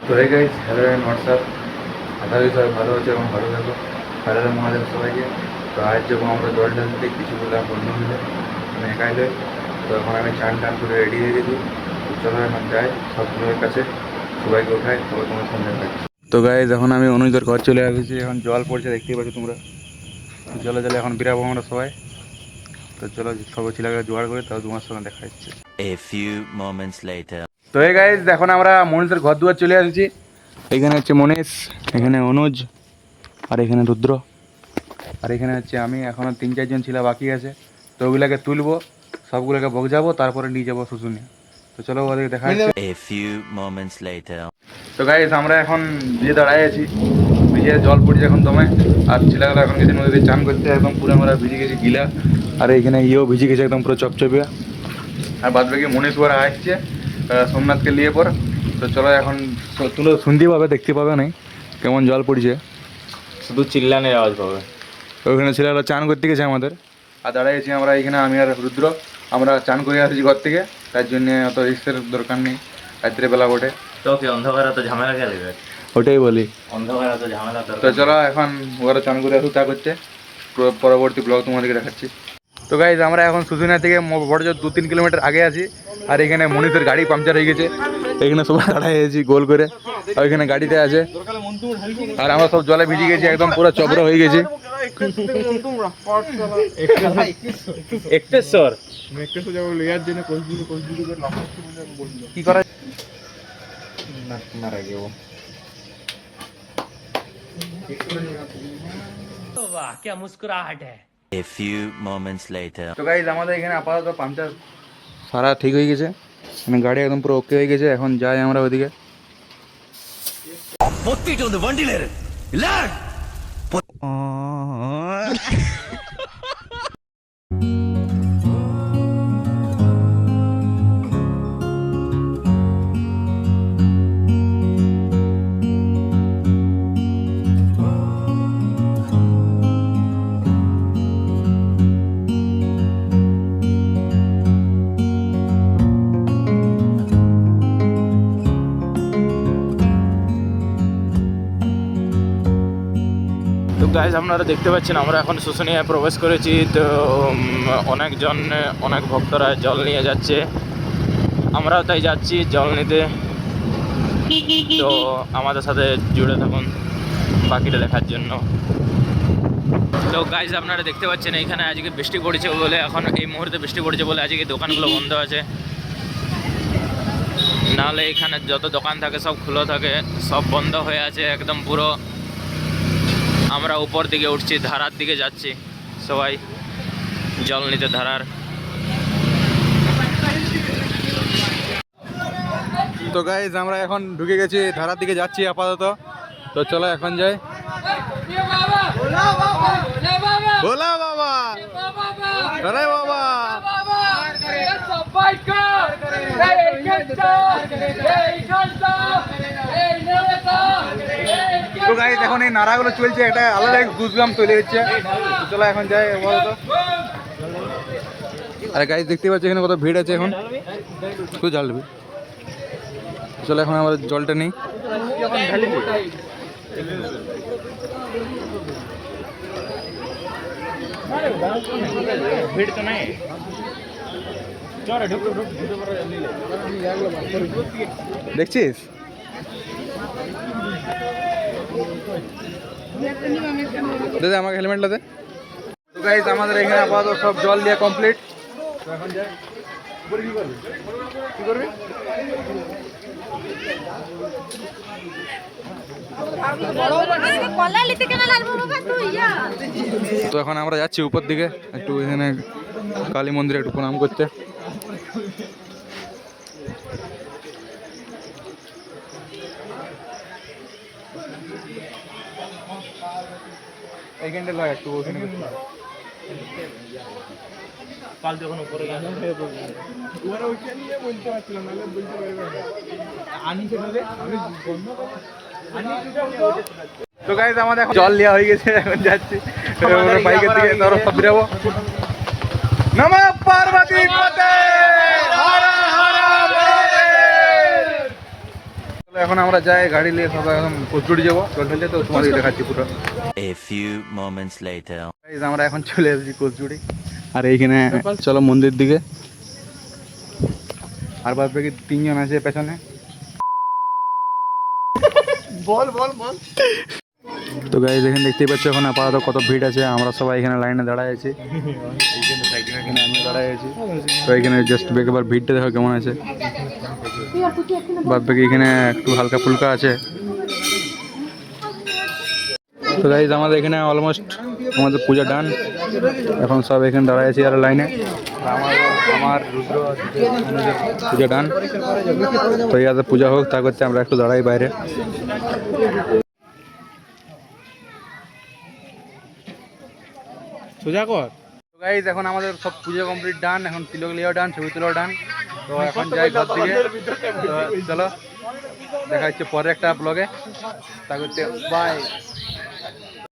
তো hey guys, hello and what's up. আশা করি সবাই ভালো আছে এবং ভালো থাকো। হ্যালো মহাদেব সবাইকে। তো আজ যখন আমরা জল ঢালতে কিছু বললাম বন্ধু মিলে, আমি একাই লই। তো এখন আমি চান টান করে রেডি হয়ে গেছি। তো চলো এখন যাই সবগুলোর কাছে, সবাইকে উঠাই, তবে তোমার সঙ্গে থাকছি। তো গাইস, এখন আমি অনুজদের ঘর চলে আসছি। এখন জল পড়ছে, দেখতেই পাচ্ছ তোমরা। তো চলো চলো এখন বেরাবো আমরা সবাই। তো চলো সব ছেলেকে জোগাড় করে তাও তোমার সঙ্গে দেখা যাচ্ছে। A few moments later. তো এই গাইস, এখন আমরা মনীষের ঘর দুয়ার চলে আসছি। এখানে হচ্ছে মনীষ, এখানে অনুজ, আর এখানে রুদ্র, আর এখানে হচ্ছে আমি। এখনও 3-4 জন ছিল বাকি আছে। তো ওগুলোকে তুলবো, সবগুলোকে বগজাবো, তারপরে নিয়ে যাবো শুশুনিয়া। তো চলো ওদেরকে দেখা যাচ্ছে। A few moments later. তো গাইস, আমরা এখন বিয়ে দাঁড়ায় আছি। বিয়ে জল পড়ছে এখন দমে। আর ছেলেগুলো এখন গেছে নদীতে চান করতে, একদম পুরো আমরা ভিজে গেছি গিলা। আর এখানে ইয়েও ভিজে গেছে একদম পুরো চপচপিয়া। আর বাদ বাকি মনীষ ওরা আসছে সোমনাথকে নিয়ে পর। তো চলো এখন তুলো শুনতে পাবে, দেখতে পাবে নাই কেমন জল পড়ছে, শুধু চিল্লানের আওয়াজ পাবে। ওইখানে ছেলেরা চান করতে গেছে আমাদের। আর দাঁড়াইছি আমরা এখানে, আমি আর রুদ্র। আমরা চান করে আসছি ঘর থেকে, তার জন্য অত রিস্কের দরকার নেই। রাত্রে বেলা ওঠে, তো কি অন্ধকারে তো ঝামেলা কে দেবে? ওটাই বলি। অন্ধকারে তো ঝামেলা তো চলো এখন ওরা চান করে আসুক, তা করছে। পরবর্তী ব্লগ তোমাদেরকে দেখাচ্ছি। তো গাইজ, আমরা এখন শুশুনিয়া থেকে বড় 2-3 কিলোমিটার আগে আছি। আর এখানে মনীষের গাড়ি পাংচার হয়ে গেছে। এখানে সবাই দাঁড়াই আছি গোল করে, আর ওইখানে গাড়িতে আছে। আর আমরা সব জলে ভিজে গেছি, একদম পুরো চবড়া হয়ে গেছি। একটেশ্বর কি করা মারা গেল। वाह क्या मुस्कुराहट है। A few moments later. তো গাইজ, আমাদের এখানে আপাতত পাংচার সারা ঠিক হয়ে গেছে। মানে গাড়ি একদম পুরো ওকে হয়ে গেছে। এখন যাই আমরা ওইদিকে। তো গাইজ, আপনারা দেখতে পাচ্ছেন আমরা এখন শুশুনিয়ায় প্রবেশ করেছি। তো অনেক ভক্তরা জল নিয়ে যাচ্ছে, আমরাও তাই যাচ্ছি জল নিতে। তো আমাদের সাথে জুড়ে থাকুন বাকিটা দেখার জন্য। তো গাইজ, আপনারা দেখতে পাচ্ছেন এখানে আজকে বৃষ্টি পড়েছে বলে, এখন এই মুহূর্তে বৃষ্টি পড়েছে বলে আজকে দোকানগুলো বন্ধ আছে। নাহলে এখানে যত দোকান থাকে সব খোলা থাকে, সব বন্ধ হয়ে আছে একদম পুরো। আমরা উপর দিকে উঠছি, ধারার দিকে যাচ্ছি সবাই জল নিতে ধারার। তো গাইজ, আমরা এখন ঢুকে গেছি, ধারার দিকে যাচ্ছি আপাতত। তো চলো এখন যাই। ভোলা বাবা, আরে বাবা। তো গাইজ, এখন এই নাড়াগুলো চলছে, একটা আলাদা গুজগাম তৈরি হচ্ছে। তো চলো এখন যাই আপাতত। আরে গাইজ, দেখতে পাচ্ছি এখানে কত ভিড় আছে এখন। তুই জ্বালবি। চলো এখন আমরা জলটা নিই। ভিড় তো নাই। দেখছিস? দাদা আমাকে হেলমেটটা দে। তো গাইস, আমাদের এখানে আপাতত সব জল দিয়ে কমপ্লিট। তো এখন যাই। কি করবি? তো এখন আমরা যাচ্ছি উপর দিকে, একটু এখানে কালী মন্দিরে একটু প্রণাম করতে। এইখানটা লয় একটু ওখানে কাল যখন উপরে গেছে ওরা ওইটা নিয়ে বলতে পারছিল না, বলতে পারবে না। আমি সেভাবে আমি বন্ধ তো গাইস, আমাদের এখন জল লিয়া হয়ে গেছে, এখন যাচ্ছি বাইকের দিকে। ধরো সব বেরাবো। নমঃ পার্বতী পতে, হর হর মহাদেব। তো এখন আমরা যাই গাড়ি নিয়ে সবাই এখন কচুরি যাবো জল ঢালতে, তো তোমাদের দেখাচ্ছি পুরো। A few moments later. Guys, আমরা এখন চলে এসেছি কচুরি, আর এইখানে চলো মন্দির দিকে। আর বাদ বাকি 3 জন আছে পেছনে। বল বল বল। তো গাইজ এখানে দেখতেই পাচ্ছ এখন আপাতত কত ভিড় আছে। আমরা সবাই এখানে লাইনে দাঁড়ায় আছি, এখানে আমি দাঁড়ায় আছি। তো এখানে জাস্ট একবার ভিড়টা দেখো কেমন আছে। বাদ বাকি এখানে একটু হালকা ফুলকা আছে। তো গাইজ আমাদের এখানে অলমোস্ট আমাদের পূজা ডান। এখন সব এখানে দাঁড়ায় আছি আর লাইনে। আমার রুদ্র পূজা ডান। তো ইয়াতে পূজা হোক, তা করতে আমরা একটু দাঁড়াই বাইরে। সোজা কর। তো গাইজ এখন আমাদের সব পুজো কমপ্লিট ডান, এখন তিলক লিয়াও ডান, ছবি তোলাও ডান। তো এখন যাই ঘর থেকে। তো চলো দেখা হচ্ছে পরে একটা ব্লগে, তা করতে বাই।